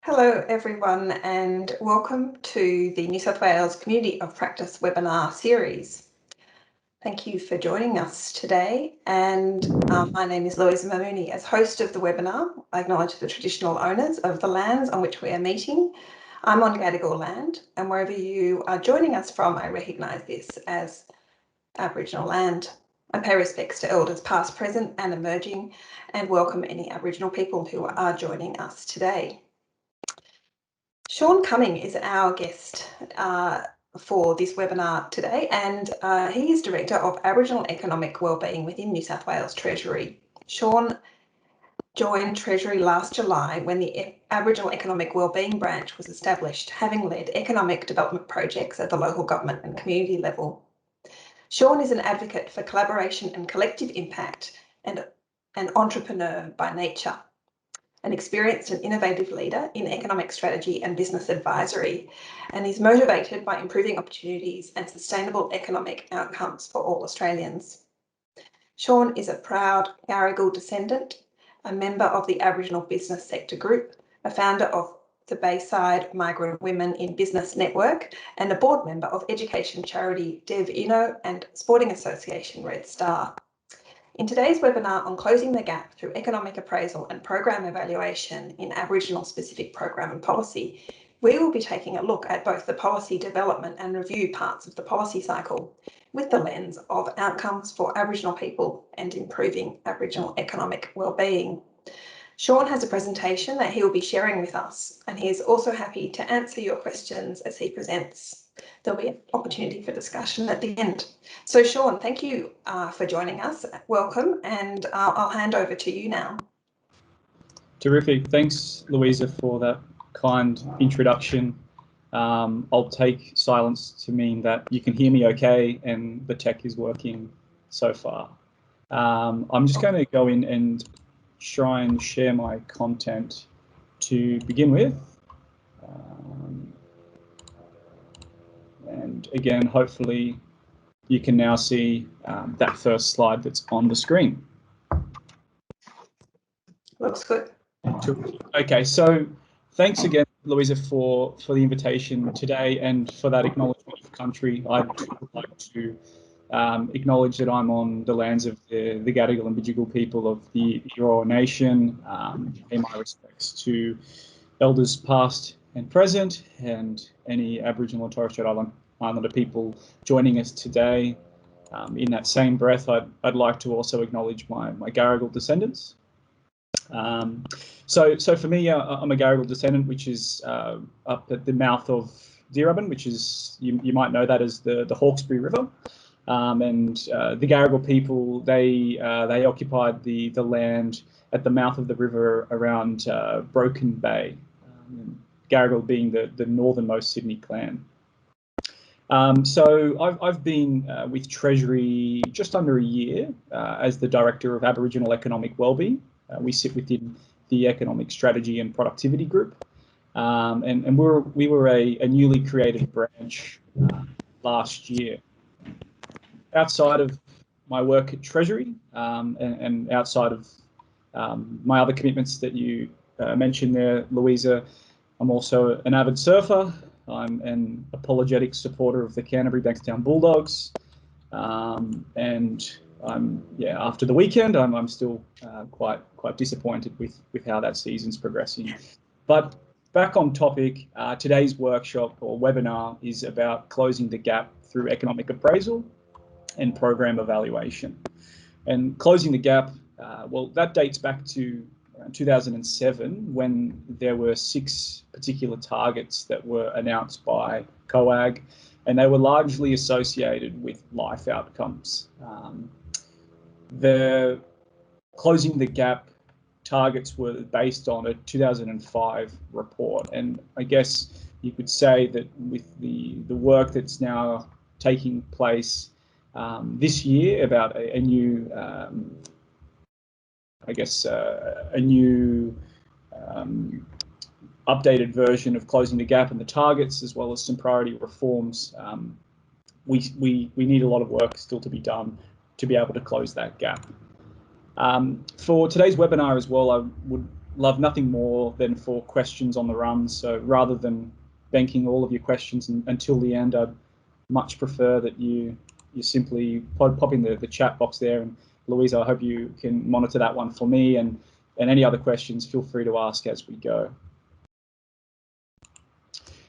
Hello everyone and welcome to the New South Wales Community of Practice webinar series. Thank you for joining us today, and my name is Louisa Mamouni. As host of the webinar, I acknowledge the traditional owners of the lands on which we are meeting. I'm on Garigal land, and wherever you are joining us from, I recognise this as Aboriginal land. I pay respects to elders past, present and emerging, and welcome any Aboriginal people who are joining us today. Shaun Cumming is our guest for this webinar today, and he is Director of Aboriginal Economic Wellbeing within New South Wales Treasury. Shaun joined Treasury last July when the Aboriginal Economic Wellbeing branch was established, having led economic development projects at the local government and community level. Shaun is an advocate for collaboration and collective impact and an entrepreneur by nature. An experienced and innovative leader in economic strategy and business advisory, and is motivated by improving opportunities and sustainable economic outcomes for all Australians. Shaun is a proud Garigal descendant, a member of the Aboriginal Business Sector Group, a founder of the Bayside Migrant Women in Business Network, and a board member of education charity Dev Inno and sporting association Red Star. In today's webinar on closing the gap through economic appraisal and program evaluation in Aboriginal specific program and policy, we will be taking a look at both the policy development and review parts of the policy cycle with the lens of outcomes for Aboriginal people and improving Aboriginal economic wellbeing. Shaun has a presentation that he will be sharing with us, and he is also happy to answer your questions as he presents. There'll be an opportunity for discussion at the end. So Shaun, thank you for joining us. Welcome, and I'll hand over to you now. Terrific. Thanks, Louisa, for that kind introduction. I'll take silence to mean that you can hear me okay and the tech is working so far. I'm just going to go in and try and share my content to begin with. And again, hopefully you can now see that first slide that's on the screen. Looks good. Okay, so thanks again, Louisa, for the invitation today and for that acknowledgement of country. I'd like to acknowledge that I'm on the lands of the Garigal and Bidjigal people of the Eora Nation. Pay my respects to elders past and present, and any Aboriginal and Torres Strait Islander people joining us today. In that same breath, I'd like to also acknowledge my Garigal descendants. So for me, I'm a Garigal descendant, which is up at the mouth of Deerabin, which is, you might know that as the Hawkesbury River. And the Garigal people, they occupied the land at the mouth of the river around Broken Bay. Garigal being the northernmost Sydney clan. So I've been with Treasury just under a year as the Director of Aboriginal Economic Wellbeing. We sit within the Economic Strategy and Productivity Group, and we were a newly created branch last year. Outside of my work at Treasury and outside of my other commitments that you mentioned there, Louisa, I'm also an avid surfer. I'm an apologetic supporter of the Canterbury Bankstown Bulldogs, and after the weekend, I'm still quite disappointed with how that season's progressing. But back on topic, today's workshop or webinar is about closing the gap through economic appraisal and program evaluation. And closing the gap, well, that dates back to 2007, when there were 6 particular targets that were announced by COAG, and they were largely associated with life outcomes. The closing the gap targets were based on a 2005 report, and I guess you could say that with the work that's now taking place this year about a new a new updated version of closing the gap and the targets, as well as some priority reforms. We need a lot of work still to be done to be able to close that gap. For today's webinar as well, I would love nothing more than for questions on the run. So rather than banking all of your questions until the end, I'd much prefer that you simply pop in the chat box there. And Louisa, I hope you can monitor that one for me, and any other questions, feel free to ask as we go.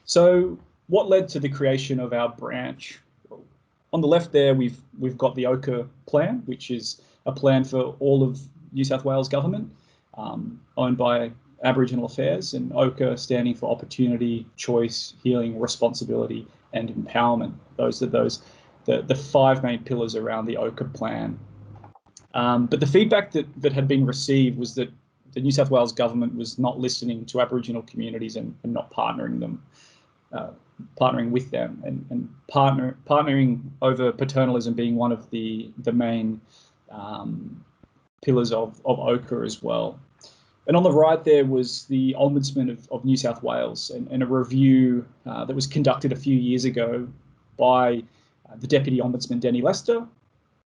So what led to the creation of our branch? On the left there, we've got the OCA plan, which is a plan for all of New South Wales government, owned by Aboriginal Affairs, and OCA standing for Opportunity, Choice, Healing, Responsibility, and Empowerment. Those are the 5 main pillars around the OCA plan. But the feedback that had been received was that the New South Wales government was not listening to Aboriginal communities and not partnering with them, and partnering over paternalism being one of the main pillars of OCA as well. And on the right there was the Ombudsman of New South Wales, and a review that was conducted a few years ago by the Deputy Ombudsman, Denny Lester.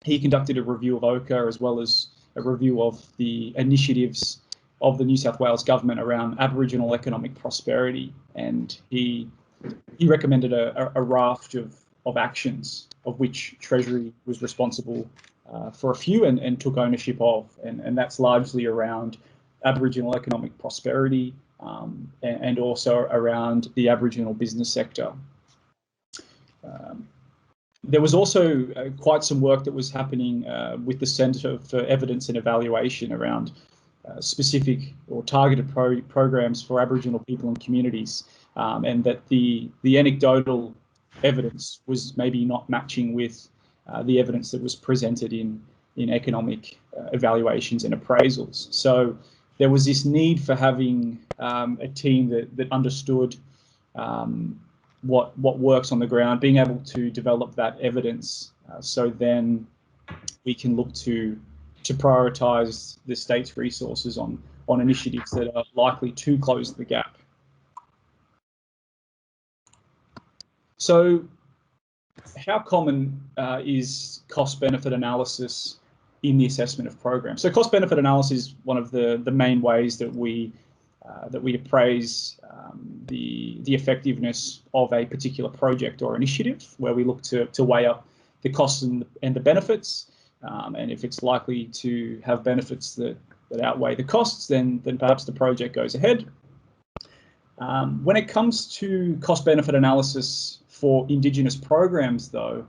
He conducted a review of OCA as well as a review of the initiatives of the New South Wales government around Aboriginal economic prosperity, and he recommended a raft of actions, of which Treasury was responsible for a few and took ownership of, and that's largely around Aboriginal economic prosperity and also around the Aboriginal business sector. There was also quite some work that was happening with the Centre for Evidence and Evaluation around specific or targeted programs for Aboriginal people and communities, and that the anecdotal evidence was maybe not matching with the evidence that was presented in economic evaluations and appraisals. So there was this need for having a team that understood what works on the ground, being able to develop that evidence, so then we can look to prioritise the state's resources on initiatives that are likely to close the gap. So how common is cost-benefit analysis in the assessment of programs? So cost-benefit analysis is one of the main ways that we appraise the effectiveness of a particular project or initiative, where we look to weigh up the costs and the benefits, and if it's likely to have benefits that outweigh the costs, then perhaps the project goes ahead. When it comes to cost-benefit analysis for Indigenous programs, though,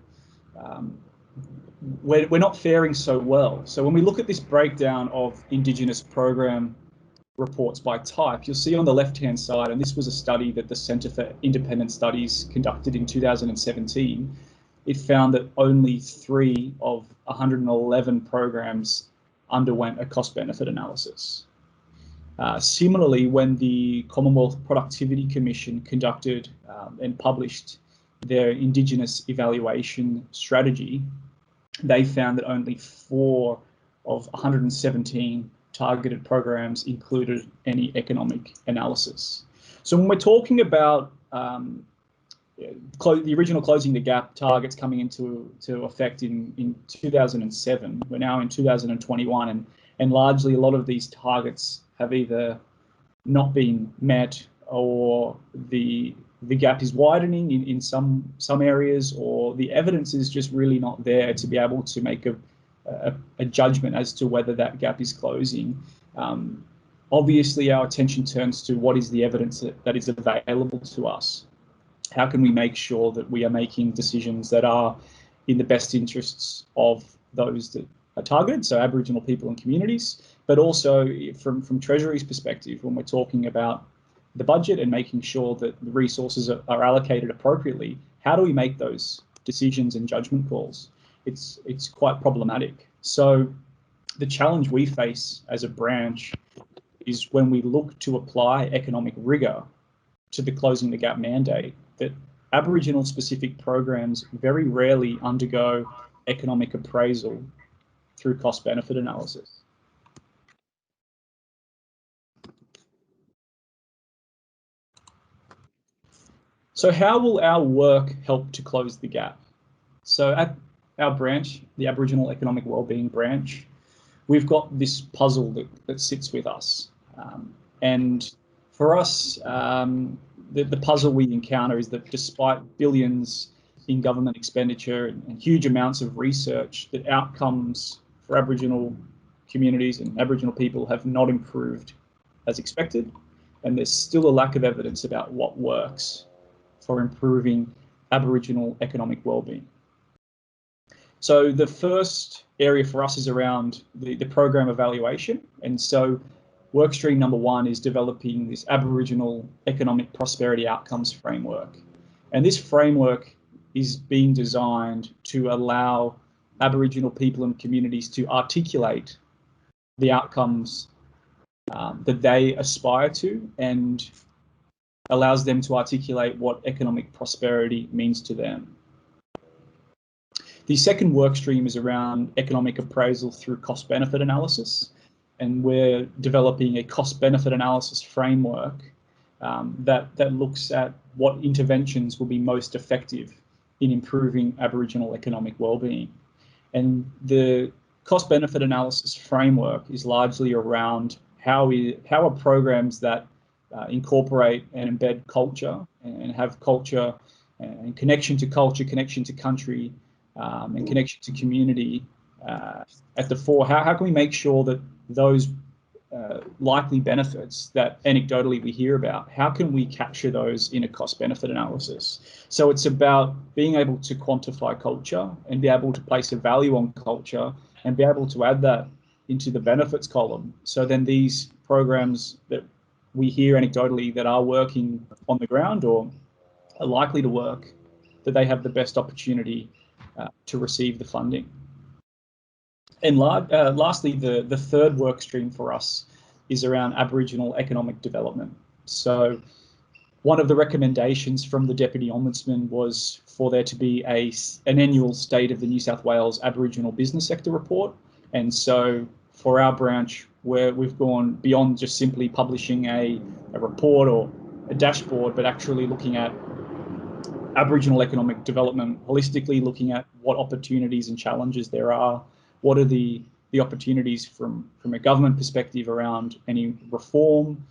we're not faring so well. So when we look at this breakdown of Indigenous program reports by type, you'll see on the left-hand side, and this was a study that the Centre for Independent Studies conducted in 2017, it found that only 3 of 111 programs underwent a cost-benefit analysis. Similarly, when the Commonwealth Productivity Commission conducted and published their Indigenous evaluation strategy, they found that only 4 of 117 targeted programs included any economic analysis. So when we're talking about the original Closing the Gap targets coming into effect in 2007, we're now in 2021, and largely a lot of these targets have either not been met, or the gap is widening in some areas, or the evidence is just really not there to be able to make a judgment as to whether that gap is closing. Obviously, our attention turns to what is the evidence that is available to us. How can we make sure that we are making decisions that are in the best interests of those that are targeted, so Aboriginal people and communities, but also from Treasury's perspective, when we're talking about the budget and making sure that the resources are allocated appropriately, how do we make those decisions and judgment calls? It's quite problematic. So the challenge we face as a branch is when we look to apply economic rigour to the Closing the Gap mandate, that Aboriginal specific programs very rarely undergo economic appraisal through cost benefit analysis. So how will our work help to close the gap? So at our branch, the Aboriginal Economic Wellbeing branch, we've got this puzzle that sits with us. And for us, the puzzle we encounter is that despite billions in government expenditure and huge amounts of research, that outcomes for Aboriginal communities and Aboriginal people have not improved as expected. And there's still a lack of evidence about what works for improving Aboriginal economic wellbeing. So the first area for us is around the program evaluation. And so workstream number 1 is developing this Aboriginal economic prosperity outcomes framework. And this framework is being designed to allow Aboriginal people and communities to articulate the outcomes that they aspire to, and allows them to articulate what economic prosperity means to them. The second work stream is around economic appraisal through cost-benefit analysis, and we're developing a cost-benefit analysis framework that looks at what interventions will be most effective in improving Aboriginal economic wellbeing. And the cost-benefit analysis framework is largely around how are programs that incorporate and embed culture and have culture and connection to culture, connection to country, and connection to community at the fore. How can we make sure that those likely benefits that anecdotally we hear about, how can we capture those in a cost-benefit analysis? So it's about being able to quantify culture and be able to place a value on culture and be able to add that into the benefits column. So then these programs that we hear anecdotally that are working on the ground or are likely to work, that they have the best opportunity to receive the funding. And lastly, the third work stream for us is around Aboriginal economic development. So one of the recommendations from the Deputy Ombudsman was for there to be an annual State of the New South Wales Aboriginal Business Sector report. And so for our branch, where we've gone beyond just simply publishing a report or a dashboard, but actually looking at Aboriginal economic development holistically, looking at what opportunities and challenges there are, what are the opportunities from a government perspective around any reform,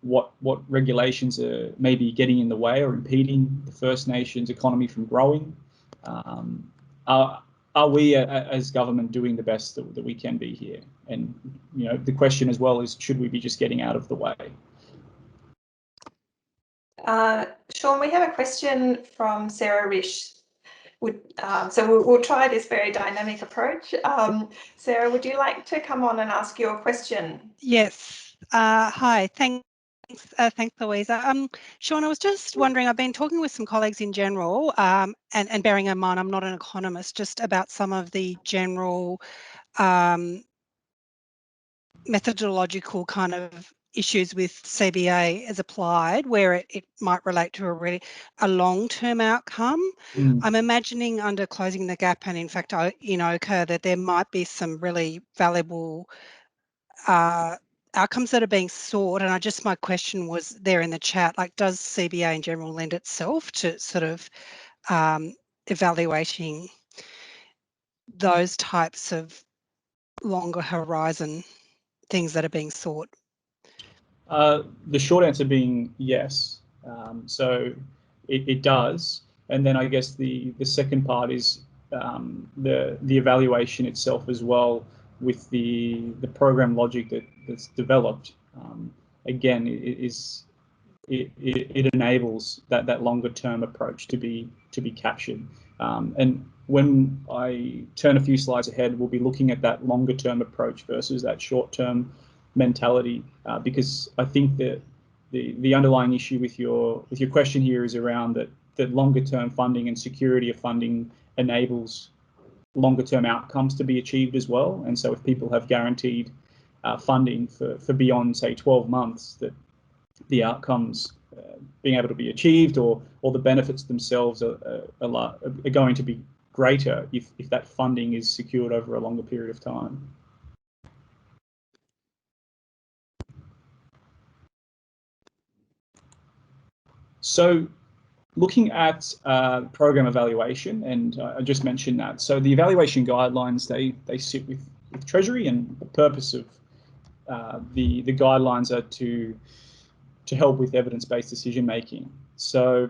what regulations are maybe getting in the way or impeding the First Nations economy from growing. Are we as government doing the best that we can be here? And the question as well is, should we be just getting out of the way? Shaun, we have a question from Sarah Risch. So we'll try this very dynamic approach. Sarah, would you like to come on and ask your question? Yes. Hi. Thanks, Louisa. Shaun, I was just wondering, I've been talking with some colleagues in general, and bearing in mind I'm not an economist, just about some of the general methodological kind of issues with CBA as applied, where it might relate to a long-term outcome. I'm imagining under Closing the Gap and in fact in OCA that there might be some really valuable outcomes that are being sought. And my question was there in the chat, like, does CBA in general lend itself to sort of evaluating those types of longer horizon things that are being sought? The short answer being yes. So it does. And then I guess the second part is the evaluation itself as well, with the program logic that's developed. Again, it enables that longer term approach to be captured. And when I turn a few slides ahead, we'll be looking at that longer term approach versus that short term mentality, because I think that the underlying issue with your question here is around that longer term funding and security of funding enables longer term outcomes to be achieved as well. And so if people have guaranteed funding for beyond, say, 12 months, that the outcomes being able to be achieved or the benefits themselves are going to be greater if that funding is secured over a longer period of time. So looking at program evaluation, and I just mentioned that. So the evaluation guidelines, they sit with Treasury, and the purpose of the guidelines are to help with evidence-based decision making. So,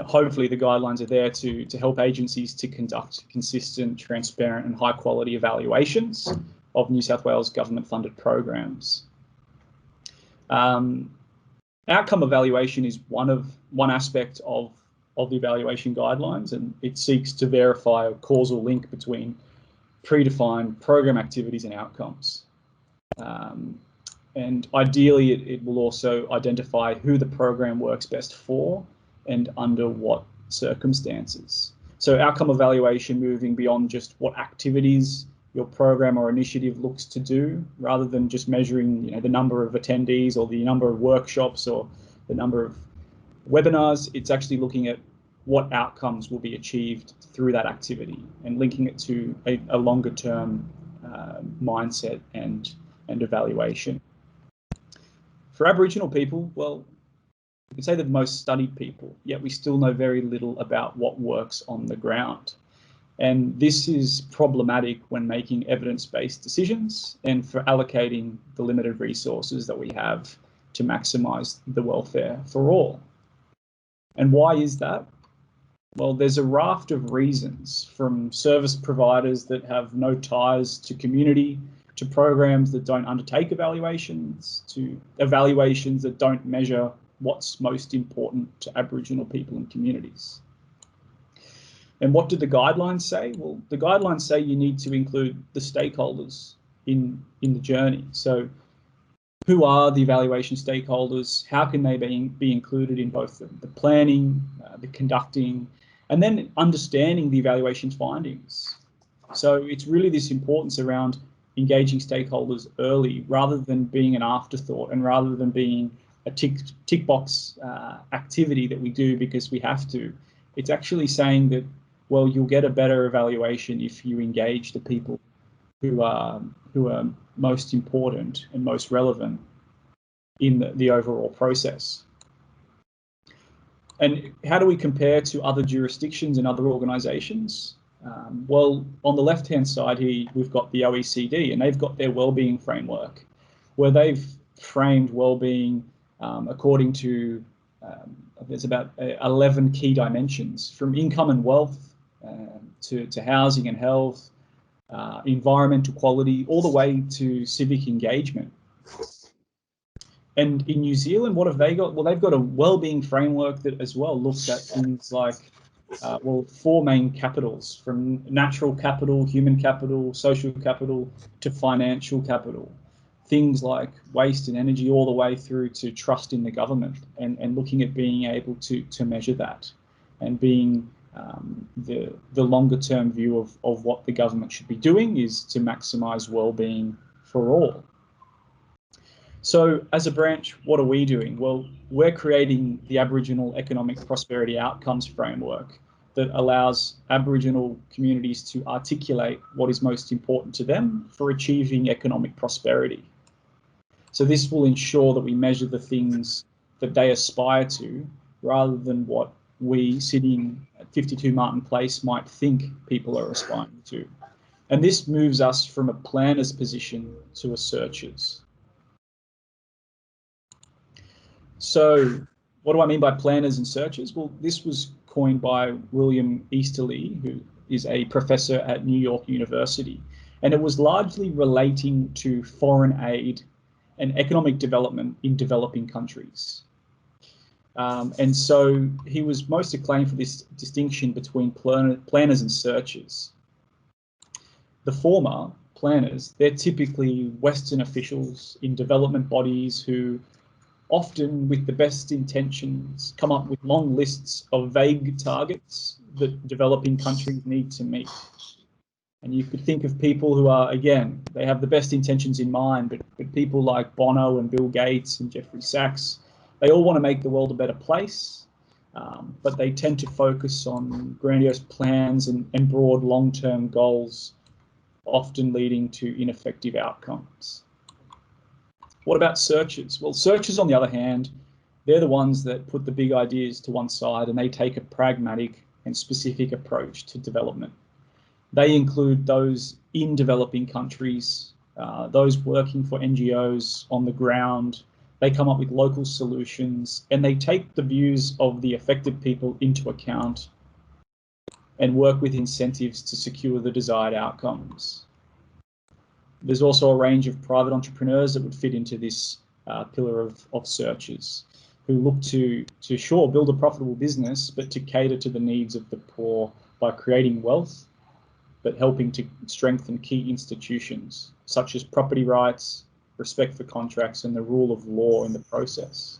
hopefully the guidelines are there to help agencies to conduct consistent, transparent, and high-quality evaluations of New South Wales government-funded programs. Outcome evaluation is one aspect of the evaluation guidelines, and it seeks to verify a causal link between predefined program activities and outcomes. And ideally, it will also identify who the program works best for and under what circumstances. So outcome evaluation moving beyond just what activities your program or initiative looks to do, rather than just measuring the number of attendees or the number of workshops or the number of webinars. It's actually looking at what outcomes will be achieved through that activity and linking it to a longer term mindset and evaluation. For Aboriginal people, well, you can say they're the most studied people, yet we still know very little about what works on the ground. And this is problematic when making evidence-based decisions and for allocating the limited resources that we have to maximise the welfare for all. And why is that? Well, there's a raft of reasons, from service providers that have no ties to community, to programs that don't undertake evaluations, to evaluations that don't measure what's most important to Aboriginal people and communities. And what do the guidelines say? Well, the guidelines say you need to include the stakeholders in the journey. So who are the evaluation stakeholders? How can they be included in both the planning, the conducting, and then understanding the evaluation's findings? So it's really this importance around engaging stakeholders early, rather than being an afterthought and rather than being a tick box activity that we do because we have to. It's actually saying that, well, you'll get a better evaluation if you engage the people who are most important and most relevant in the overall process. And how do we compare to other jurisdictions and other organisations? Well, on the left-hand side here, we've got the OECD, and they've got their wellbeing framework, where they've framed wellbeing according to there's about 11 key dimensions, from income and wealth to housing and health, environmental quality, all the way to civic engagement. And in New Zealand, what have they got? Well, they've got a wellbeing framework that as well looks at things like, four main capitals, from natural capital, human capital, social capital, to financial capital. Things like waste and energy, all the way through to trust in the government, and looking at being able to measure that, and being the longer term view of what the government should be doing is to maximise wellbeing for all. So as a branch, what are we doing? Well, we're creating the Aboriginal Economic Prosperity Outcomes Framework that allows Aboriginal communities to articulate what is most important to them for achieving economic prosperity. So this will ensure that we measure the things that they aspire to, rather than what we sitting at 52 Martin Place might think people are aspiring to. And this moves us from a planner's position to a searcher's. So what do I mean by planners and searchers? Well, this was coined by William Easterly, who is a professor at New York University, and it was largely relating to foreign aid and economic development in developing countries. And so he was most acclaimed for this distinction between planners and searchers. The former, planners, they're typically Western officials in development bodies who, often with the best intentions, come up with long lists of vague targets that developing countries need to meet. And you could think of people who are, again, they have the best intentions in mind, but people like Bono and Bill Gates and Jeffrey Sachs, they all want to make the world a better place, but they tend to focus on grandiose plans and broad long-term goals, often leading to ineffective outcomes. What about searchers? Well, searchers, on the other hand, they're the ones that put the big ideas to one side, and they take a pragmatic and specific approach to development. They include those in developing countries those working for NGOs on the ground, they come up with local solutions and they take the views of the affected people into account and work with incentives to secure the desired outcomes. There's also a range of private entrepreneurs that would fit into this pillar of searches, who look to sure build a profitable business, but to cater to the needs of the poor by creating wealth, but helping to strengthen key institutions such as property rights, respect for contracts, and the rule of law in the process.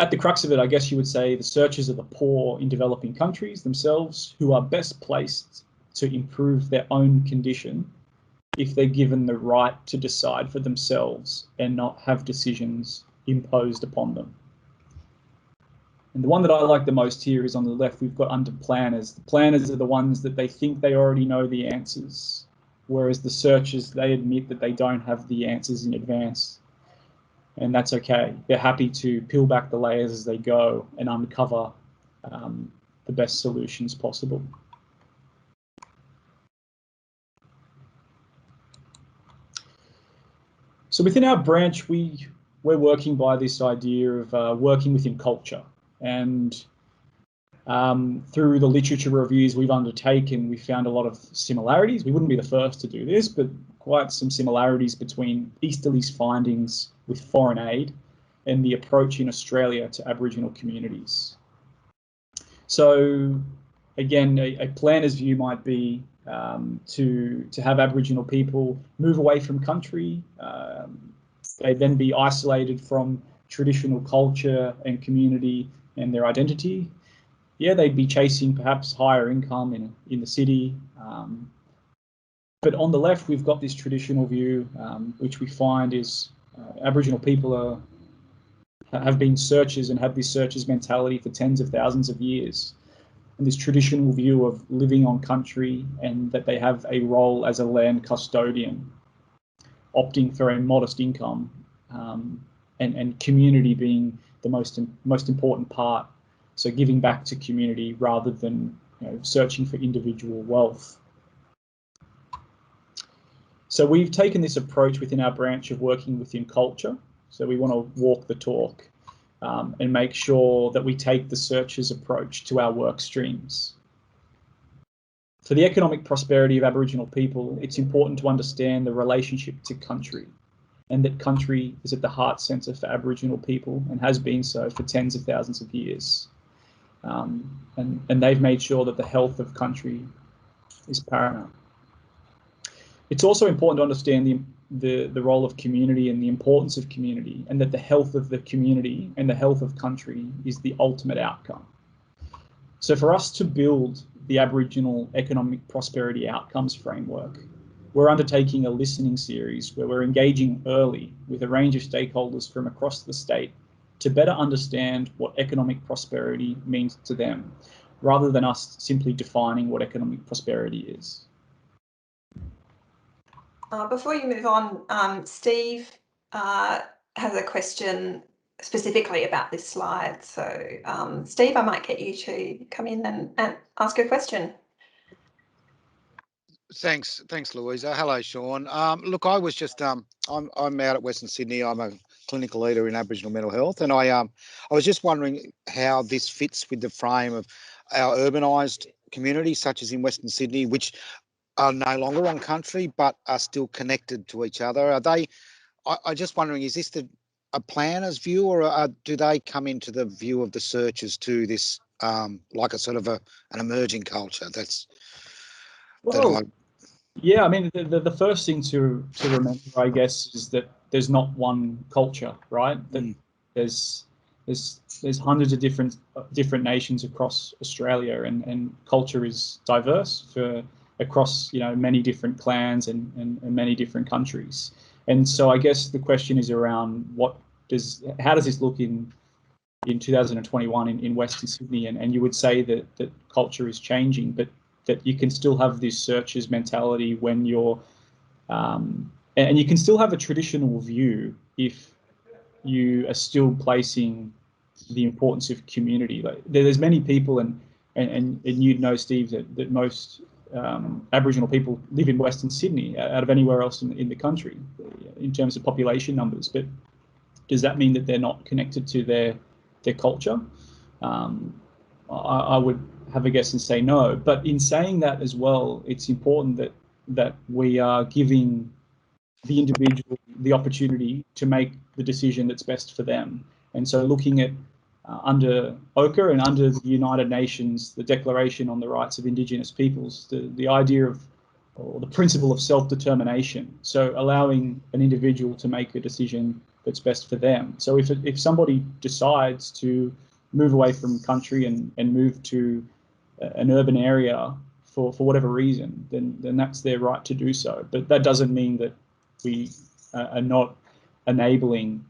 At the crux of it, I guess you would say the searchers are the poor in developing countries themselves, who are best placed to improve their own condition if they're given the right to decide for themselves and not have decisions imposed upon them. And the one that I like the most here is on the left. We've got under planners. The planners are the ones that they think they already know the answers, whereas the searchers, they admit that they don't have the answers in advance. And that's okay. They're happy to peel back the layers as they go and uncover the best solutions possible. So within our branch, we're working by this idea of working within culture. And through the literature reviews we've undertaken, we found a lot of similarities. We wouldn't be the first to do this, but quite some similarities between Easterly's findings with foreign aid and the approach in Australia to Aboriginal communities. So again, a planner's view might be to have Aboriginal people move away from country. They then be isolated from traditional culture and community and their identity. Yeah, they'd be chasing perhaps higher income in the city. But on the left, we've got this traditional view, which we find is Aboriginal people have been searchers and have this searchers mentality for tens of thousands of years. And this traditional view of living on country and that they have a role as a land custodian, opting for a modest income, and community being the most important part. So giving back to community rather than searching for individual wealth. So we've taken this approach within our branch of working within culture. So we want to walk the talk and make sure that we take the searchers approach to our work streams. For the economic prosperity of Aboriginal people, it's important to understand the relationship to country, and that country is at the heart centre for Aboriginal people and has been so for tens of thousands of years. And they've made sure that the health of country is paramount. It's also important to understand the role of community and the importance of community, and that the health of the community and the health of country is the ultimate outcome. So for us to build the Aboriginal Economic Prosperity Outcomes Framework, we're undertaking a listening series where we're engaging early with a range of stakeholders from across the state to better understand what economic prosperity means to them, rather than us simply defining what economic prosperity is. Before you move on, Steve has a question specifically about this slide. So Steve, I might get you to come in and ask a question. Thanks, Louisa. Hello, Shaun. Look, I was just I'm out at Western Sydney. I'm a clinical leader in Aboriginal mental health, and I was just wondering how this fits with the frame of our urbanised communities, such as in Western Sydney, which are no longer on country but are still connected to each other. Are they? I'm just wondering, is this a planner's view, or do they come into the view of the searchers to this like a sort of an emerging culture? Yeah, I mean, the first thing to remember, I guess, is that there's not one culture, right? That there's hundreds of different nations across Australia, and culture is diverse across many different clans and many different countries. And so I guess the question is around how does this look in 2021 in Western Sydney? And you would say that culture is changing, but that you can still have this searcher's mentality when you're, and you can still have a traditional view if you are still placing the importance of community. Like there's many people, and you'd know, Steve, that most Aboriginal people live in Western Sydney out of anywhere else in the country in terms of population numbers. But does that mean that they're not connected to their culture? I would have a guess and say no. But in saying that as well, it's important that we are giving the individual the opportunity to make the decision that's best for them. And so looking at under OCA and under the United Nations, the Declaration on the Rights of Indigenous Peoples, the idea of, or the principle of self-determination. So allowing an individual to make a decision that's best for them. So if somebody decides to move away from country and move to an urban area for whatever reason, then that's their right to do so. But that doesn't mean that we are not enabling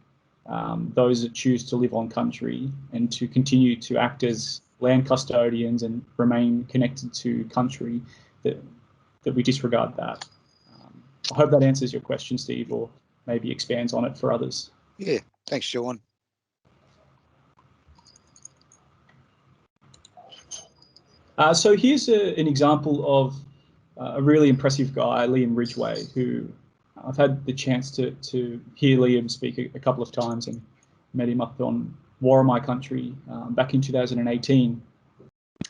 those that choose to live on country and to continue to act as land custodians and remain connected to country, that we disregard that. I hope that answers your question, Steve, or maybe expands on it for others. Yeah, thanks, Shaun. So here's an example of a really impressive guy, Liam Ridgway, who I've had the chance to hear Liam speak a couple of times and met him up on Warramai country back in 2018.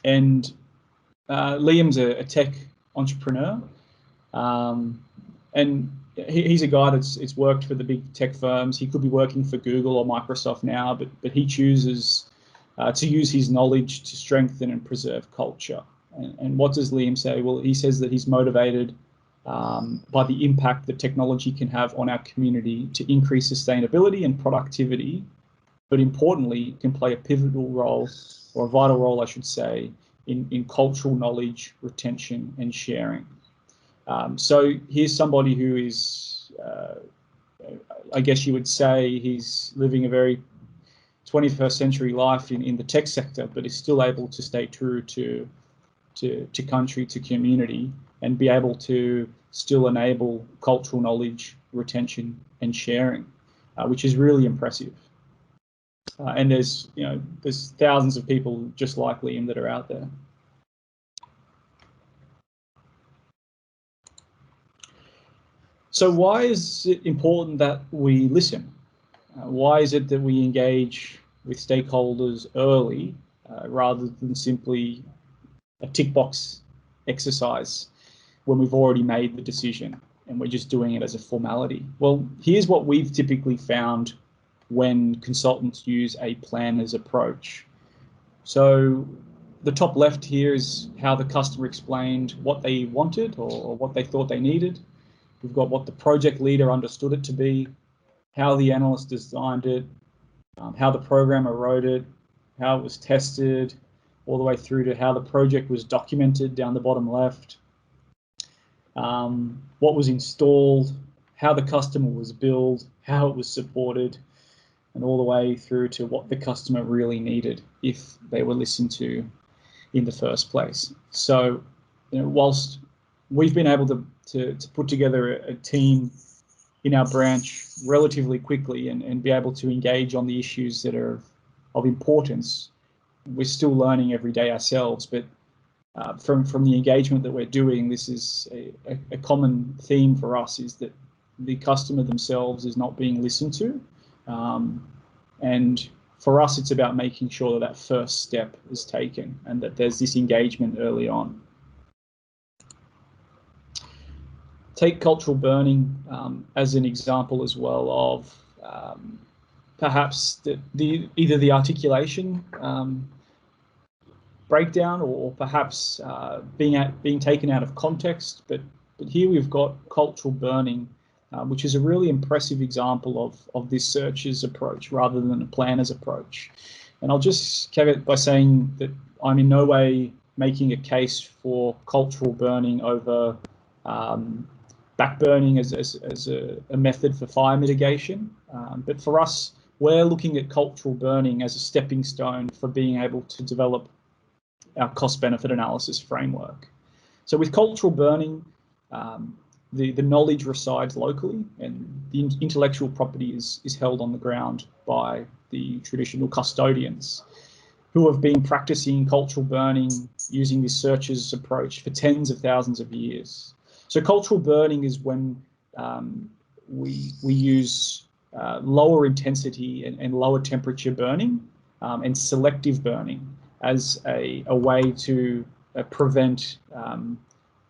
And Liam's a tech entrepreneur, and he's a guy that's worked for the big tech firms. He could be working for Google or Microsoft now, but he chooses to use his knowledge to strengthen and preserve culture. And what does Liam say? Well, he says that he's motivated by the impact that technology can have on our community to increase sustainability and productivity, but importantly, can play a pivotal role, or a vital role, I should say, in cultural knowledge, retention, and sharing. So here's somebody who is, I guess you would say, he's living a very 21st century life in the tech sector, but is still able to stay true to country, to community, and be able to still enable cultural knowledge, retention, and sharing, which is really impressive. And there's thousands of people just like Liam that are out there. So why is it important that we listen? Why is it that we engage with stakeholders early rather than simply a tick box exercise when we've already made the decision and we're just doing it as a formality? Well, here's what we've typically found when consultants use a planner's approach. So the top left here is how the customer explained what they wanted or what they thought they needed. We've got what the project leader understood it to be, how the analyst designed it, how the programmer wrote it, how it was tested, all the way through to how the project was documented down the bottom left, what was installed, how the customer was billed, how it was supported, and all the way through to what the customer really needed if they were listened to in the first place. So, whilst we've been able to put together a team in our branch relatively quickly and be able to engage on the issues that are of importance, we're still learning every day ourselves. But from the engagement that we're doing, this is a common theme for us, is that the customer themselves is not being listened to. And for us, it's about making sure that first step is taken and that there's this engagement early on. Take cultural burning as an example as well of perhaps either the articulation breakdown or perhaps being taken out of context. But here we've got cultural burning, which is a really impressive example of this searches approach rather than a planner's approach. And I'll just caveat by saying that I'm in no way making a case for cultural burning over backburning as a method for fire mitigation. But for us, we're looking at cultural burning as a stepping stone for being able to develop our cost-benefit analysis framework. So with cultural burning, the knowledge resides locally and the intellectual property is held on the ground by the traditional custodians. who have been practicing cultural burning using this searches approach for tens of thousands of years. So cultural burning is when we use lower intensity and lower temperature burning and selective burning as a way to prevent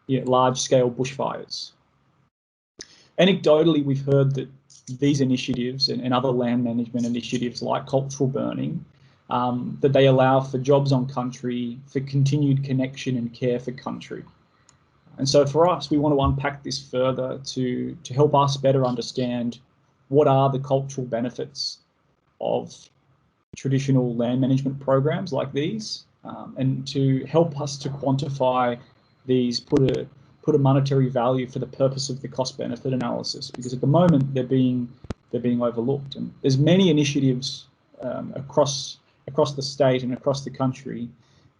large-scale bushfires. Anecdotally, we've heard that these initiatives and other land management initiatives like cultural burning, that they allow for jobs on country, for continued connection and care for country. And so for us, we want to unpack this further to help us better understand what are the cultural benefits of traditional land management programs like these, and to help us to quantify these, put a monetary value for the purpose of the cost-benefit analysis, because at the moment they're being overlooked. And there's many initiatives across the state and across the country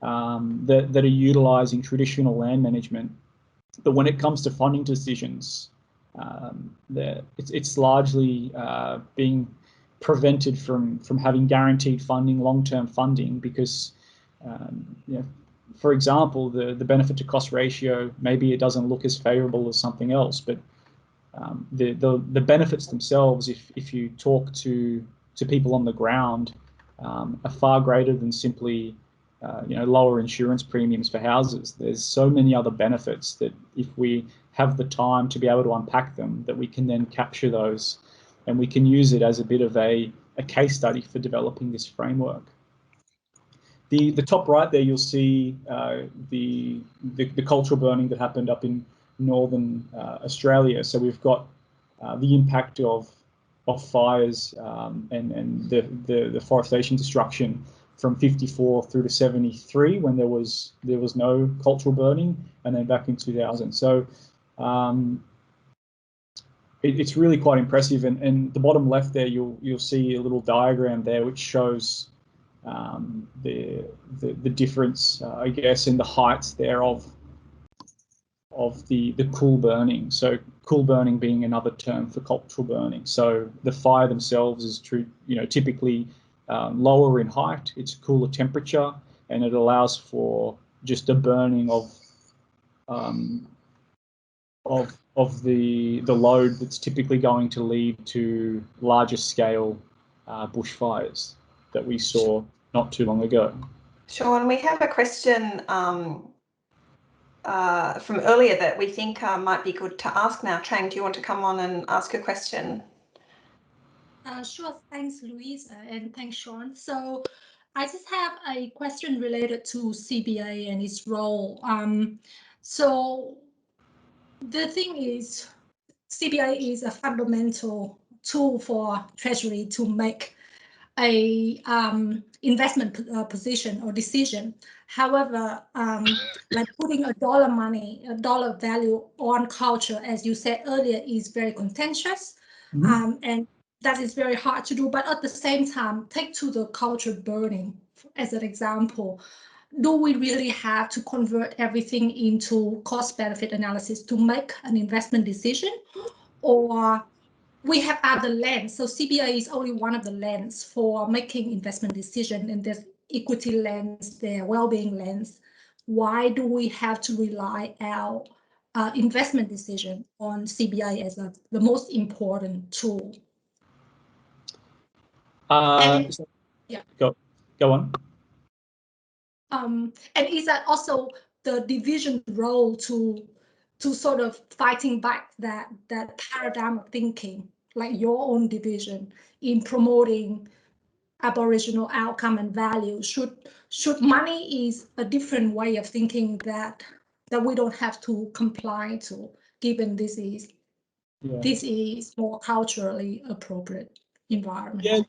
that are utilising traditional land management. But when it comes to funding decisions, it's largely being prevented from having guaranteed funding, long-term funding, because for example, the benefit to cost ratio, maybe it doesn't look as favourable as something else, but the benefits themselves, if you talk to people on the ground, are far greater than simply lower insurance premiums for houses. There's so many other benefits that if we have the time to be able to unpack them, that we can then capture those, and we can use it as a bit of a case study for developing this framework. The top right there, you'll see the cultural burning that happened up in northern Australia. So we've got the impact of fires and the deforestation destruction from 54 through to 73, when there was no cultural burning, and then back in 2000. So it's really quite impressive. And the bottom left there, you'll see a little diagram there which shows the difference, I guess, in the heights there of the cool burning. So cool burning being another term for cultural burning. So the fire themselves is typically lower in height, it's cooler temperature, and it allows for just a burning of the load that's typically going to lead to larger scale bushfires that we saw not too long ago. Shaun, we have a question from earlier that we think might be good to ask now. Trang, do you want to come on and ask a question? Sure, thanks Louisa, and thanks Shaun. So I just have a question related to CBA and its role. So the thing is, CBA is a fundamental tool for Treasury to make a investment position or decision. However, like putting a dollar value on culture, as you said earlier, is very contentious, and that is very hard to do. But at the same time, take to the culture burning as an example. Do we really have to convert everything into cost-benefit analysis to make an investment decision, or we have other lens? So CBA is only one of the lens for making investment decision, and there's equity lens, there well-being lens. Why do we have to rely our investment decision on CBA as the most important tool? Yeah. Go on. And is that also the division role to sort of fighting back that paradigm of thinking, like your own division, in promoting Aboriginal outcome and value? Should money is a different way of thinking that we don't have to comply to, given this is more culturally appropriate environment? Yeah.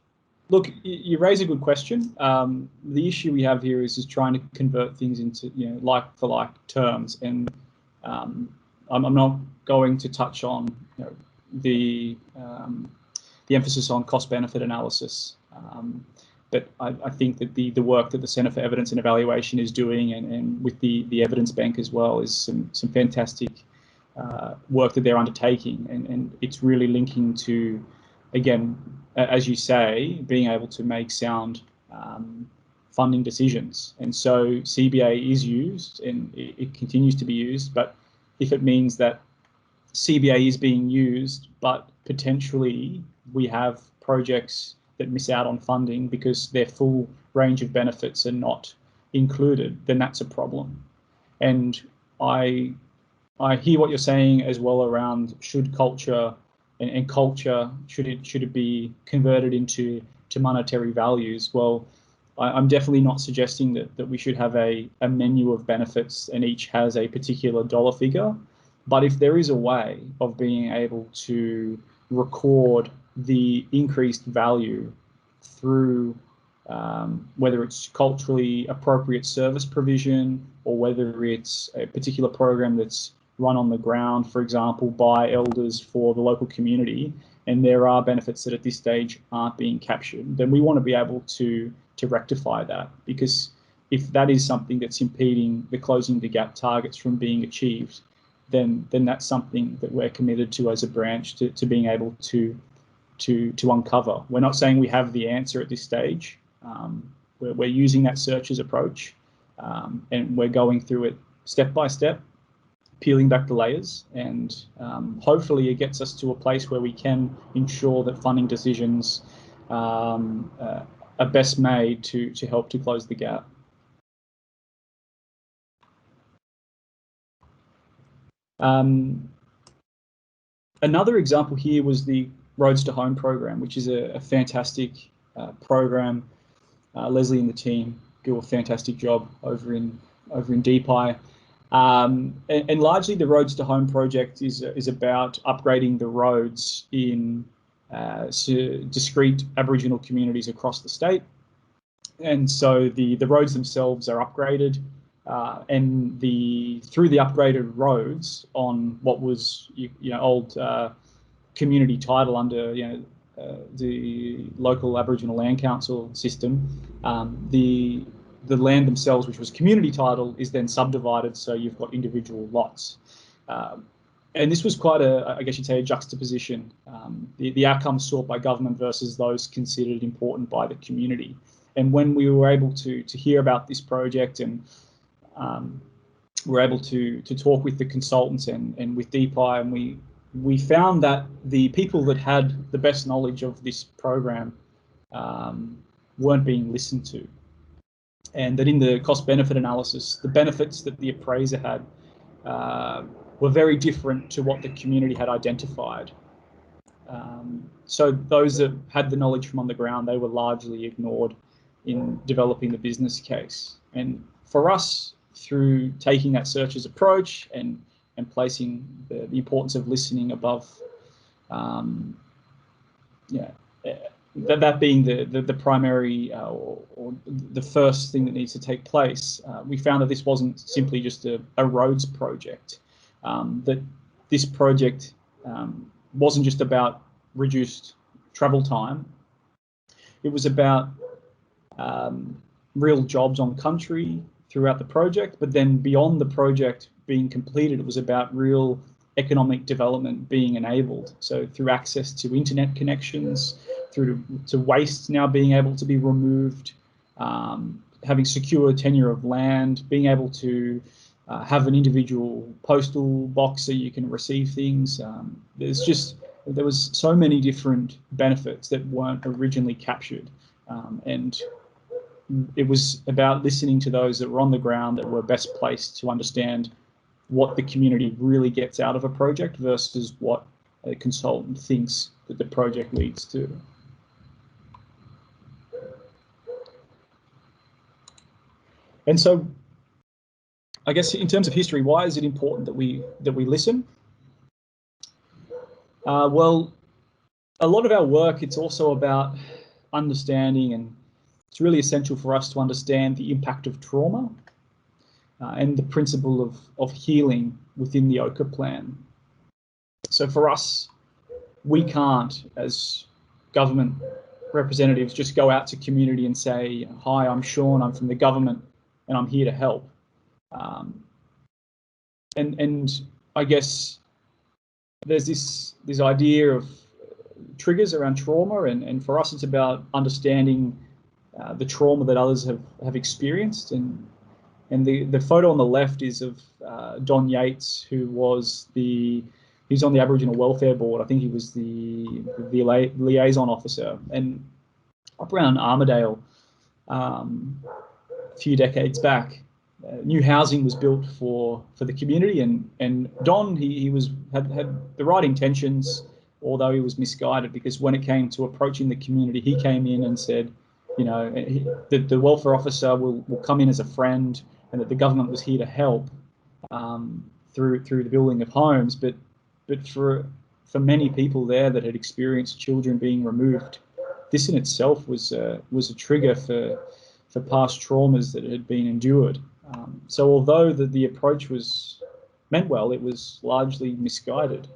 Look, you raise a good question. The issue we have here is trying to convert things into like-for-like terms, and I'm not going to touch on the emphasis on cost-benefit analysis, but I think that the work that the Centre for Evidence and Evaluation is doing, and with the Evidence Bank as well, is some fantastic work that they're undertaking, and it's really linking to, again, as you say, being able to make sound funding decisions. And so CBA is used, and it continues to be used, but if it means that CBA is being used, but potentially we have projects that miss out on funding because their full range of benefits are not included, then that's a problem. And I hear what you're saying as well around should culture and culture, should it be converted into monetary values? Well, I'm definitely not suggesting that we should have a menu of benefits and each has a particular dollar figure. But if there is a way of being able to record the increased value through whether it's culturally appropriate service provision or whether it's a particular program that's run on the ground, for example, by elders for the local community, and there are benefits that at this stage aren't being captured, then we want to be able to rectify that, because if that is something that's impeding the closing the gap targets from being achieved, then that's something that we're committed to as a branch to being able to uncover. We're not saying we have the answer at this stage. We're using that searches approach, and we're going through it step by step, peeling back the layers, and hopefully it gets us to a place where we can ensure that funding decisions are best made to help to close the gap. Another example here was the Roads to Home program, which is a fantastic program. Leslie and the team do a fantastic job over in DPI. And largely the Roads to Home project is about upgrading the roads in discrete Aboriginal communities across the state. And so the roads themselves are upgraded, and through the upgraded roads on what was old community title under the local Aboriginal Land Council system, the land themselves, which was community title, is then subdivided, so you've got individual lots. And this was quite I guess you'd say, a juxtaposition, the outcomes sought by government versus those considered important by the community. And when we were able to hear about this project and were able to talk with the consultants and with DPI, and we found that the people that had the best knowledge of this program weren't being listened to, and that in the cost-benefit analysis, the benefits that the appraiser had were very different to what the community had identified. So those that had the knowledge from on the ground, they were largely ignored in developing the business case. And for us, through taking that searches approach and placing the importance of listening above, that being the primary or the first thing that needs to take place, we found that this wasn't simply just a roads project, that this project wasn't just about reduced travel time. It was about real jobs on country throughout the project, but then beyond the project being completed, it was about real economic development being enabled. So through access to internet connections, through to waste now being able to be removed, having secure tenure of land, being able to have an individual postal box so you can receive things. There was so many different benefits that weren't originally captured, and it was about listening to those that were on the ground that were best placed to understand what the community really gets out of a project versus what a consultant thinks that the project leads to. And so, I guess in terms of history, why is it important that we listen? Well, a lot of our work, it's also about understanding, and it's really essential for us to understand the impact of trauma and the principle of healing within the Ochre plan. So for us, we can't, as government representatives, just go out to community and say, "Hi, I'm Shaun, I'm from the government, and I'm here to help." And I guess there's this idea of triggers around trauma, and for us it's about understanding the trauma that others have experienced. And the photo on the left is of Don Yates, who was he's on the Aboriginal Welfare Board. I think he was the liaison officer. And up around Armidale, a few decades back, new housing was built for the community, and Don he had the right intentions, although he was misguided, because when it came to approaching the community, he came in and said, you know, the welfare officer will come in as a friend, and that the government was here to help through the building of homes, but for many people there that had experienced children being removed, this in itself was a trigger for past traumas that had been endured. So although the approach was meant well, it was largely misguided.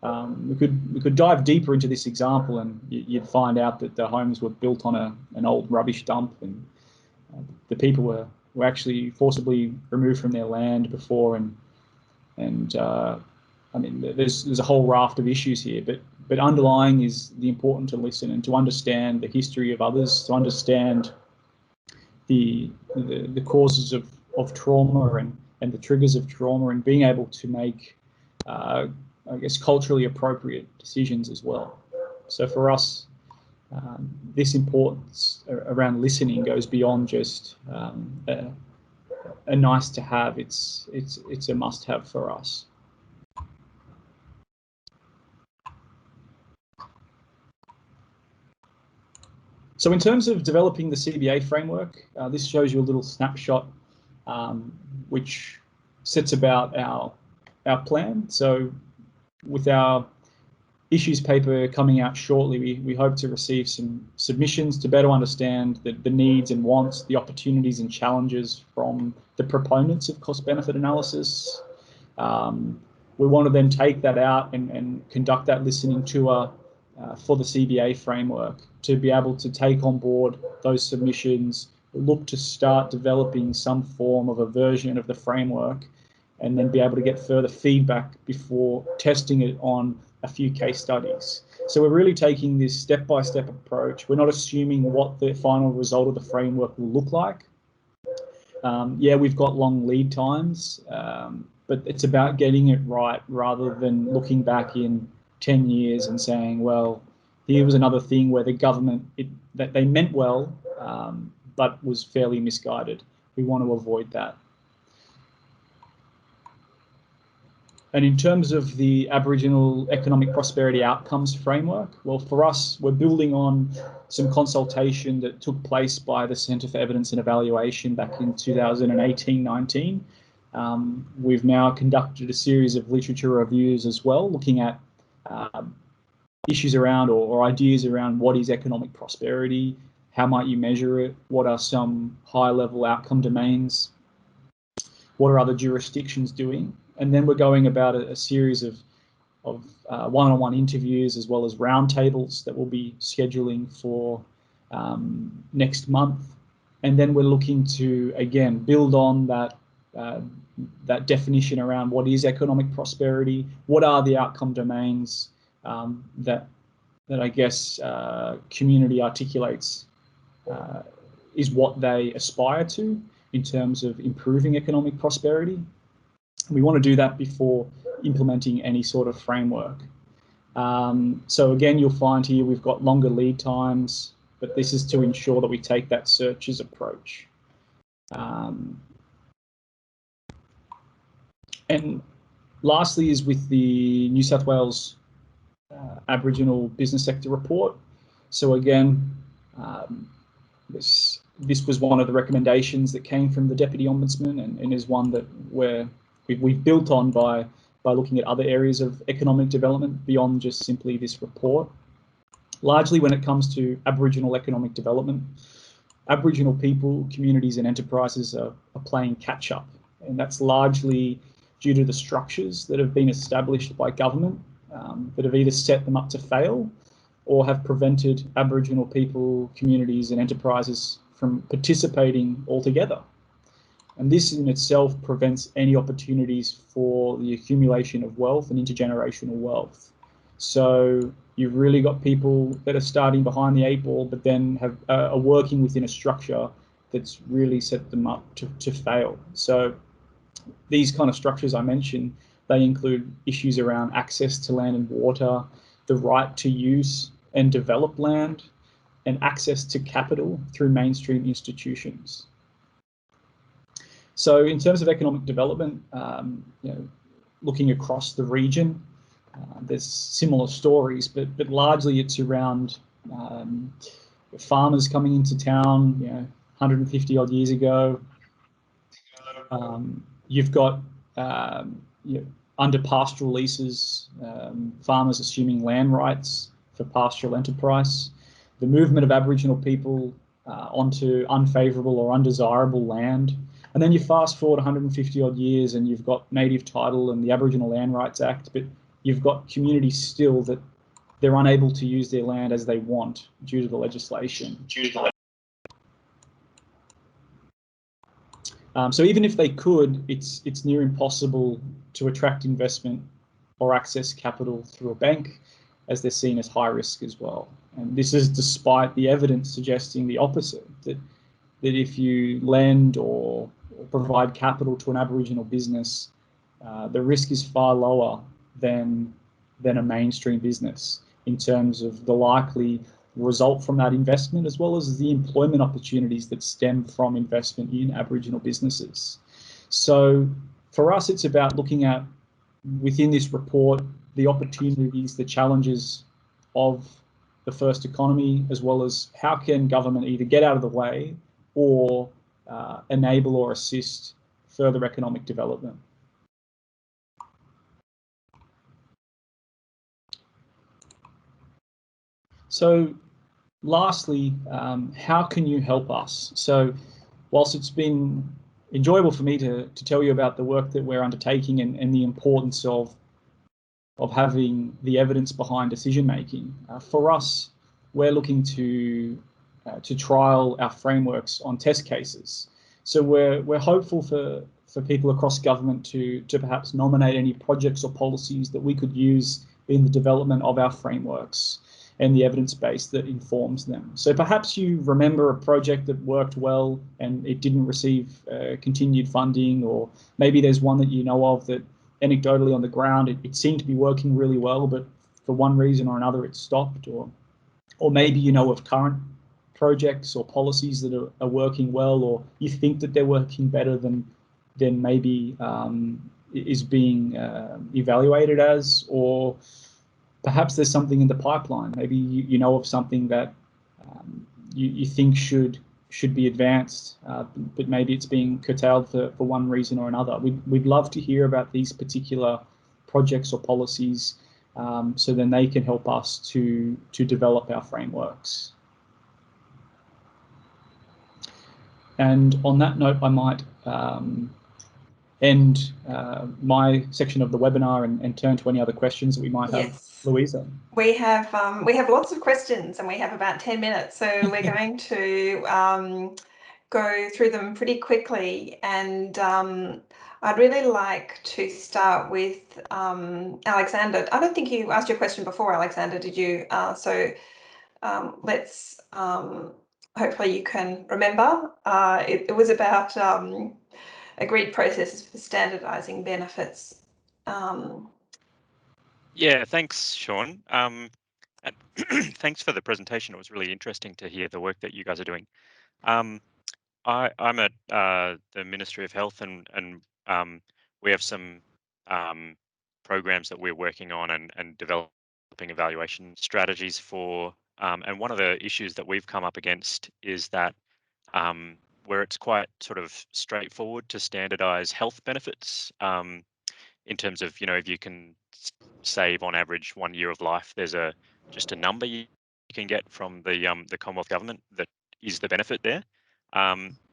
We could dive deeper into this example, and you'd find out that the homes were built on an old rubbish dump, and the people were actually forcibly removed from their land before, and I mean, there's a whole raft of issues here, but underlying is the importance to listen and to understand the history of others, to understand the causes of trauma and the triggers of trauma, and being able to make I guess culturally appropriate decisions as well. So for us, this importance around listening goes beyond just a nice to have. It's a must have for us. So in terms of developing the CBA framework, this shows you a little snapshot which sets about our plan. So with our issues paper coming out shortly, we hope to receive some submissions to better understand the needs and wants, the opportunities and challenges from the proponents of cost-benefit analysis. We want to then take that out and conduct that listening tour for the CBA framework, to be able to take on board those submissions, look to start developing some form of a version of the framework, and then be able to get further feedback before testing it on a few case studies. So we're really taking this step-by-step approach. We're not assuming what the final result of the framework will look like. Yeah, we've got long lead times, but it's about getting it right rather than looking back in 10 years and saying, well, here was another thing where the government, that they meant well, but was fairly misguided. We want to avoid that. And in terms of the Aboriginal Economic Prosperity Outcomes Framework, well, for us, we're building on some consultation that took place by the Centre for Evidence and Evaluation back in 2018-19. We've now conducted a series of literature reviews as well, looking at issues around or ideas around what is economic prosperity, how might you measure it, what are some high-level outcome domains, what are other jurisdictions doing. And then we're going about a series of one-on-one interviews as well as roundtables that we'll be scheduling for next month. And then we're looking to, again, build on that definition around what is economic prosperity, what are the outcome domains that I guess community articulates is what they aspire to in terms of improving economic prosperity. We want to do that before implementing any sort of framework. So again, you'll find here we've got longer lead times, but this is to ensure that we take that searches approach. And lastly is with the New South Wales Aboriginal Business Sector Report. So again, this was one of the recommendations that came from the Deputy Ombudsman, and is one that we've built on by looking at other areas of economic development beyond just simply this report. Largely when it comes to Aboriginal economic development, Aboriginal people, communities and enterprises are playing catch up, and that's largely due to the structures that have been established by government that have either set them up to fail or have prevented Aboriginal people, communities and enterprises from participating altogether. And this in itself prevents any opportunities for the accumulation of wealth and intergenerational wealth. So You've really got people that are starting behind the 8 ball, but then are working within a structure that's really set them up to fail. So these kind of structures I mentioned, they include issues around access to land and water, the right to use and develop land, and access to capital through mainstream institutions. So in terms of economic development, looking across the region, there's similar stories, but largely it's around farmers coming into town, 150 odd years ago. You've got under pastoral leases, farmers assuming land rights for pastoral enterprise, the movement of Aboriginal people onto unfavourable or undesirable land. And then you fast forward 150 odd years and you've got native title and the Aboriginal Land Rights Act, but you've got communities still that they're unable to use their land as they want due to the legislation. So even if they could, it's near impossible to attract investment or access capital through a bank, as they're seen as high risk as well. And this is despite the evidence suggesting the opposite, that if you lend or provide capital to an Aboriginal business, the risk is far lower than a mainstream business in terms of the likely result from that investment, as well as the employment opportunities that stem from investment in Aboriginal businesses. So for us, it's about looking at, within this report, the opportunities, the challenges of the first economy, as well as how can government either get out of the way or enable or assist further economic development. So lastly, how can you help us? So whilst it's been enjoyable for me to tell you about the work that we're undertaking and the importance of having the evidence behind decision making, for us, we're looking to trial our frameworks on test cases. So we're hopeful for people across government to perhaps nominate any projects or policies that we could use in the development of our frameworks and the evidence base that informs them. So perhaps you remember a project that worked well and it didn't receive continued funding, or maybe there's one that you know of that anecdotally on the ground it seemed to be working really well, but for one reason or another it stopped, or maybe you know of current projects or policies that are working well, or you think that they're working better than maybe is being evaluated as, or perhaps there's something in the pipeline. Maybe you know of something that you think should be advanced, but maybe it's being curtailed for one reason or another. We'd love to hear about these particular projects or policies, so then they can help us to develop our frameworks. And on that note, I might end my section of the webinar and turn to any other questions that we might have. Yes. Louisa. We have lots of questions and we have about 10 minutes, so we're going to go through them pretty quickly, and I'd really like to start with Alexander. I don't think you asked your question before, Alexander, did you? Let's hopefully you can remember. It was about agreed processes for standardising benefits. Yeah, thanks, Shaun. And thanks for the presentation. It was really interesting to hear the work that you guys are doing. I'm at the Ministry of Health, and we have some programs that we're working on and developing evaluation strategies for. And one of the issues that we've come up against is that where it's quite sort of straightforward to standardise health benefits, in terms of, if you can save on average 1 year of life, there's just a number you can get from the Commonwealth Government that is the benefit there.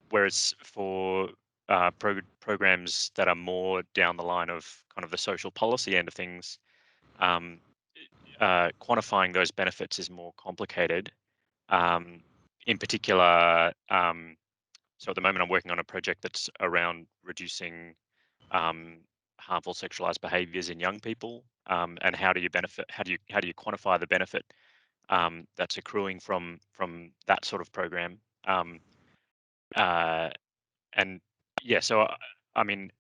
Whereas for programs that are more down the line of kind of the social policy end of things, quantifying those benefits is more complicated. In particular, so at the moment I'm working on a project that's around reducing harmful sexualized behaviours in young people, and how do you benefit? How do you quantify the benefit that's accruing from that sort of program? And yeah, so I mean,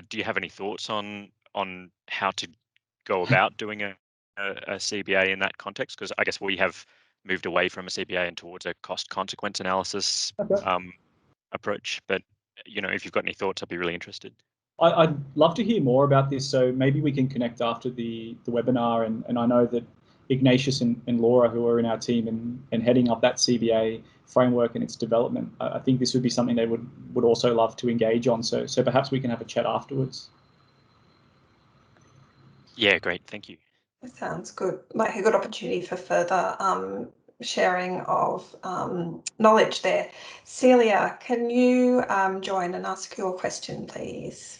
do you have any thoughts on how to go about doing a CBA in that context? Because I guess we have moved away from a CBA and towards a cost consequence analysis approach. But if you've got any thoughts, I'd be really interested. I'd love to hear more about this, so maybe we can connect after the webinar. And I know that Ignatius and Laura, who are in our team and heading up that CBA framework and its development, I think this would be something they would also love to engage on. So perhaps we can have a chat afterwards. Yeah, great. Thank you. That sounds good. Like a good opportunity for further sharing of knowledge there. Celia, can you join and ask your question, please?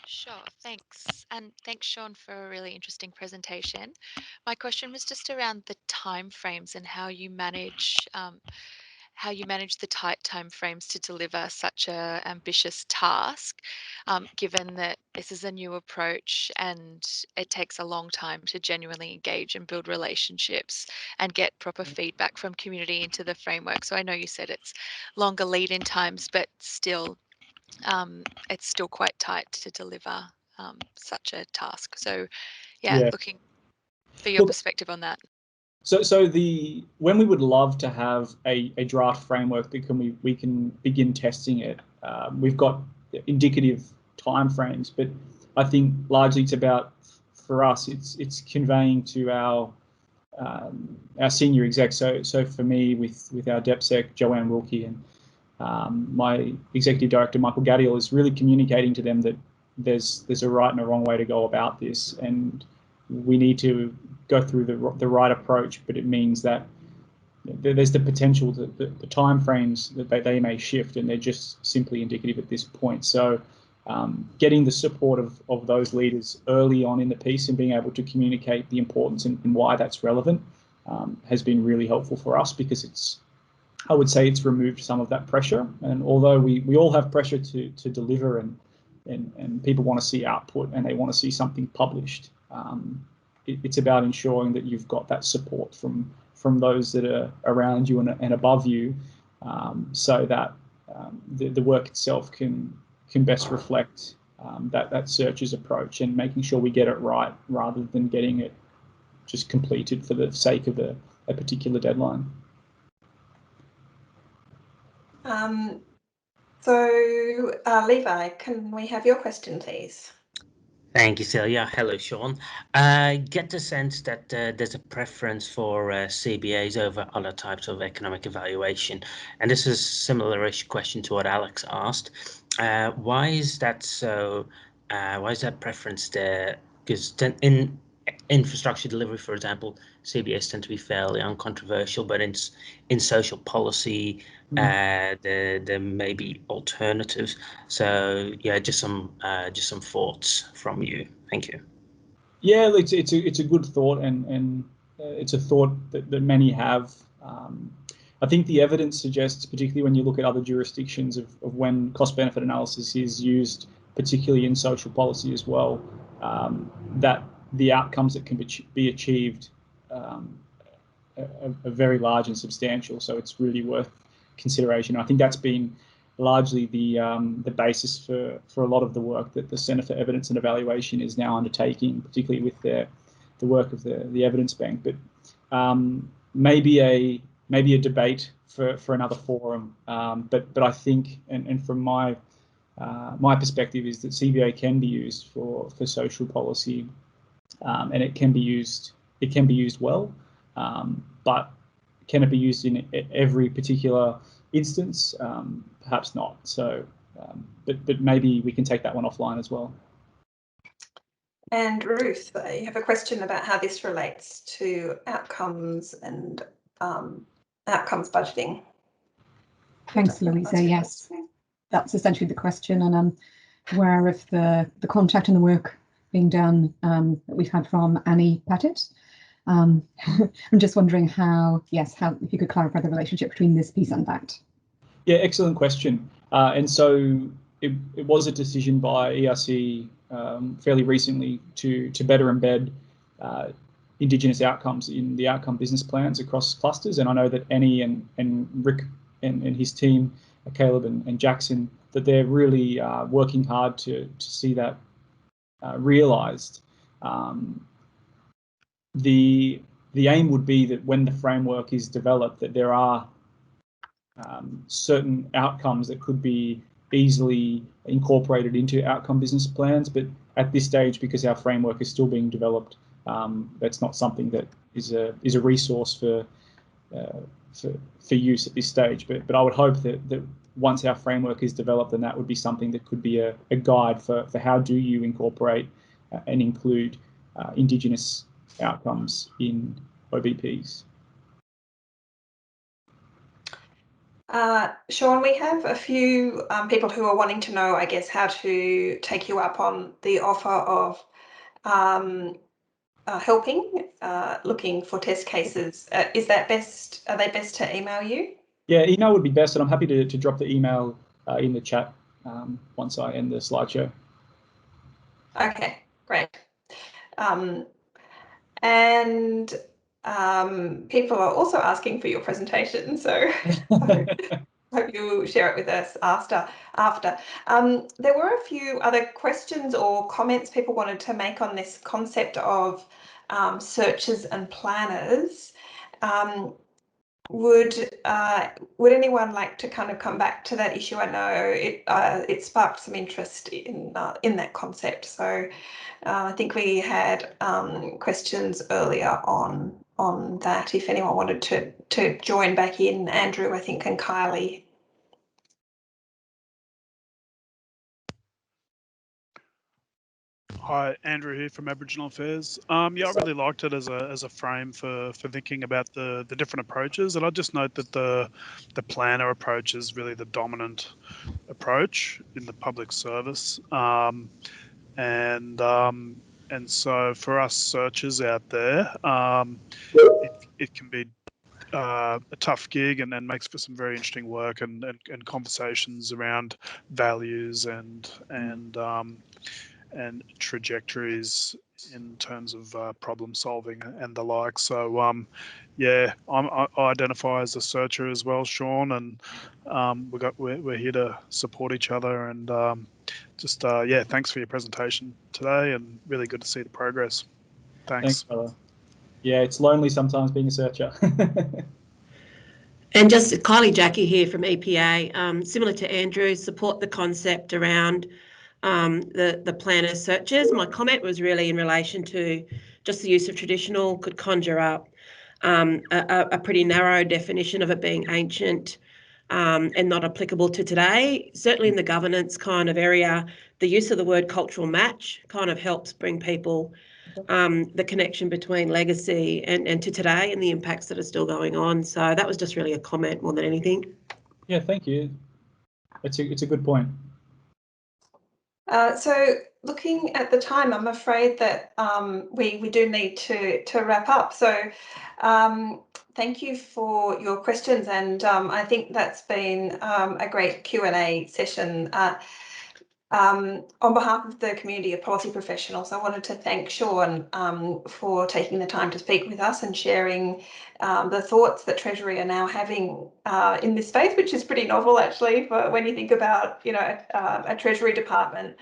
Sure, thanks. And thanks, Shaun, for a really interesting presentation. My question was just around the timeframes and how you manage the tight timeframes to deliver such a ambitious task, given that this is a new approach and it takes a long time to genuinely engage and build relationships and get proper feedback from community into the framework. So I know you said it's longer lead-in times, but still, it's still quite tight to deliver such a task. So yeah, looking for your perspective on that. So when we would love to have a draft framework that we can begin testing it, we've got indicative timeframes, but I think largely it's about, for us, it's conveying to our senior execs. So for me, with our DepSec, Joanne Wilkie, and my executive director, Michael Garigal, is really communicating to them that there's a right and a wrong way to go about this, and we need to go through the right approach, but it means that there's the potential that the timeframes that they may shift, and they're just simply indicative at this point. So getting the support of those leaders early on in the piece and being able to communicate the importance and why that's relevant has been really helpful for us, because I would say it's removed some of that pressure. And although we all have pressure to deliver and people want to see output and they want to see something published, it's about ensuring that you've got that support from those that are around you and above you, so that the work itself can best reflect that searcher's approach, and making sure we get it right rather than getting it just completed for the sake of a particular deadline. So Levi, can we have your question, please? Thank you, Celia. Hello, Shaun. I get the sense that there's a preference for CBAs over other types of economic evaluation. And this is a similar-ish question to what Alex asked. Why is that so? Why is that preference there? Because in infrastructure delivery, for example, CBAs tend to be fairly uncontroversial, but in social policy, there may be alternatives. So yeah, just some thoughts from you. Thank you. Yeah, it's a good thought, and it's a thought that many have. I think the evidence suggests, particularly when you look at other jurisdictions, of when cost-benefit analysis is used, particularly in social policy as well, that the outcomes that can be achieved are very large and substantial. So it's really worth consideration. I think that's been largely the basis for a lot of the work that the Centre for Evidence and Evaluation is now undertaking, particularly with the work of the Evidence Bank. But maybe a debate for another forum. But I think, and from my perspective, is that CBA can be used for social policy, and it can be used well. But can it be used in every particular instance? Perhaps not. So, but maybe we can take that one offline as well. And Ruth, you have a question about how this relates to outcomes and outcomes budgeting. Thanks, Louisa. Yes, that's essentially the question, and I'm aware of the contact and the work being done that we've had from Annie Pettit. I'm just wondering how if you could clarify the relationship between this piece and that. Yeah, excellent question. And so it was a decision by ERC fairly recently to better embed Indigenous outcomes in the outcome business plans across clusters. And I know that Annie and Rick and his team, Caleb and Jackson, that they're really working hard to see that realised. The aim would be that when the framework is developed, that there are certain outcomes that could be easily incorporated into outcome business plans. But at this stage, because our framework is still being developed, that's not something that is a resource for use at this stage. But I would hope that once our framework is developed, then that would be something that could be a guide for how do you incorporate and include Indigenous outcomes in OBPs. Shaun, we have a few people who are wanting to know, I guess, how to take you up on the offer of helping, looking for test cases. Is that best? Are they best to email you? Yeah, email would be best, and I'm happy to drop the email in the chat once I end the slideshow. Okay, great. And people are also asking for your presentation, so hope you share it with us after. There were a few other questions or comments people wanted to make on this concept of searchers and planners. Would anyone like to kind of come back to that issue? I know it sparked some interest in that concept. So I think we had questions earlier on that. If anyone wanted to join back in, Andrew, I think, and Kylie. Hi, Andrew here from Aboriginal Affairs. Yeah, I really liked it as a frame for thinking about the different approaches, and I just note that the planner approach is really the dominant approach in the public service, and so for us searchers out there, it can be a tough gig and makes for some very interesting work and conversations around values and trajectories in terms of problem solving and the like. So yeah, I identify as a searcher as well, Shaun, and we're here to support each other. And yeah, thanks for your presentation today, and really good to see the progress. Thanks, fella. Yeah, it's lonely sometimes being a searcher. And just Kylie Jackie here from EPA, similar to Andrew, support the concept around the planner searches. My comment was really in relation to just the use of traditional could conjure up a pretty narrow definition of it being ancient and not applicable to today. Certainly in the governance kind of area, the use of the word cultural match kind of helps bring people the connection between legacy and to today and the impacts that are still going on. So that was just really a comment more than anything. Yeah, thank you. It's a good point. So looking at the time, I'm afraid that we do need to wrap up. So thank you for your questions, and I think that's been a great Q&A session. On behalf of the community of policy professionals, I wanted to thank Shaun for taking the time to speak with us and sharing the thoughts that Treasury are now having in this space, which is pretty novel actually, but when you think about, you know, a Treasury department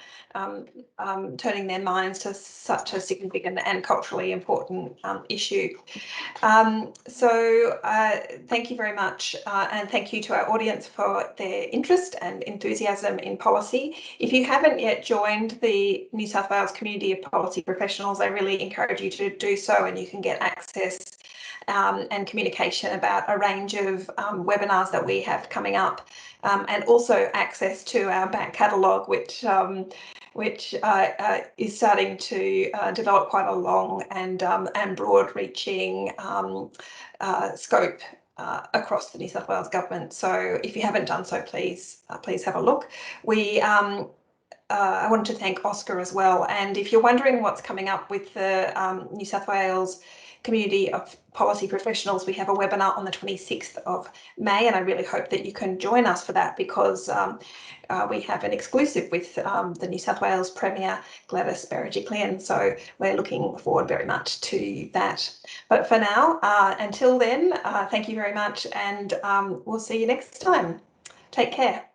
turning their minds to such a significant and culturally important issue. So thank you very much, and thank you to our audience for their interest and enthusiasm in policy. If you haven't yet joined the New South Wales Community of Policy Professionals, I really encourage you to do so, and you can get access and communication about a range of webinars that we have coming up, and also access to our back catalogue, which is starting to develop quite a long and broad-reaching scope across the New South Wales government. So if you haven't done so, please have a look. We I wanted to thank Oscar as well. And if you're wondering what's coming up with the New South Wales Community of Policy Professionals, we have a webinar on the 26th of May, and I really hope that you can join us for that, because we have an exclusive with the New South Wales Premier Gladys Berejiklian, so we're looking forward very much to that. But for now, until then, thank you very much, and we'll see you next time. Take care.